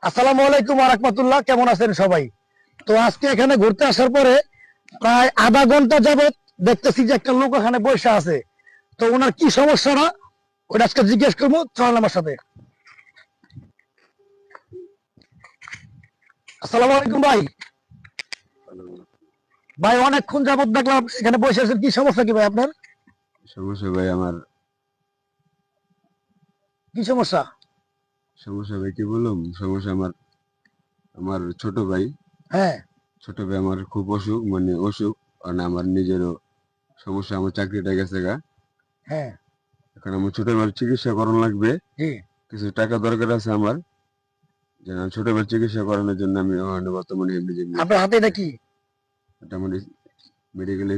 আসসালামু আলাইকুম ওয়া রাহমাতুল্লাহ। কেমন আছেন সবাই? তো আজকে এখানে ঘুরতে আসার পরে প্রায় আধা ঘন্টা যাবত দেখতেছি যে একটা লোক এখানে বসে আছে। তো ওনার কি সমস্যাটা ওটা আজকে জিজ্ঞেস করবো, চলেন আমার সাথে। আসসালামু আলাইকুম ভাই। ভাই অনেকক্ষণ যাবত দেখলাম এখানে বসে আছেন, কি সমস্যা কি ভাই আপনার? সমস্যা ভাই আমার কি সমস্যা? সমস্যা ভাই কি বললাম সমস্যা আমার আমার হ্যাঁ। ছোট ভাই আমার খুব অসুখ মানে অসুখ মানে আমার নিজেরও সমস্যা। আমার চাকরিটা গেছে গা। হ্যাঁ। এখন আমার ছোট ভাইয়ের চিকিৎসা করানো লাগবে। জি। কিছু টাকা দরকার আছে আমার, যেন ছোট ভাইয়ের চিকিৎসা করানোর জন্য আমি বর্তমানে নিজে আপনার হাতে এটা কি? মোটামুটি মেডিকেল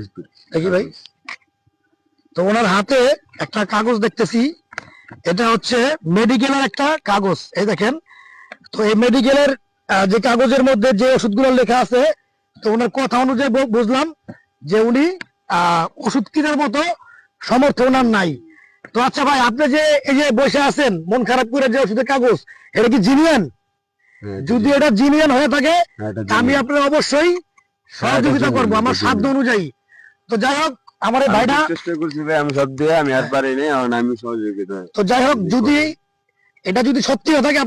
দেখি ভাই। তো ওনার হাতে একটা কাগজ দেখতেছি, এটা হচ্ছে মেডিকেলের একটা কাগজ, এই দেখেন। তো এই মেডিকেলের যে কাগজের মধ্যে যে ওষুধগুলো লেখা আছে, তো ওনার কথা অনুযায়ী বুঝলাম যে উনি ওষুধ কেনার মতো সামর্থ্য ওনার নাই। তো আচ্ছা ভাই, আপনি যে এই যে বসে আছেন মন খারাপ করে, যে ওষুধের কাগজ, এটা কি জিনিয়ান? যদি এটা জিনিয়ান হয়ে থাকে আমি আপনার অবশ্যই সহযোগিতা করবো আমার সাধ্য অনুযায়ী। তো যাই হোক, আমার এই ভাইটা চেষ্টা করছি ভাই, আমি সব দিয়ে আমি আর পারি নাই, এখন আমি সহযোগিতা। তো যাই হোক, যদি এটা যদি সত্যি হয়ে থাকে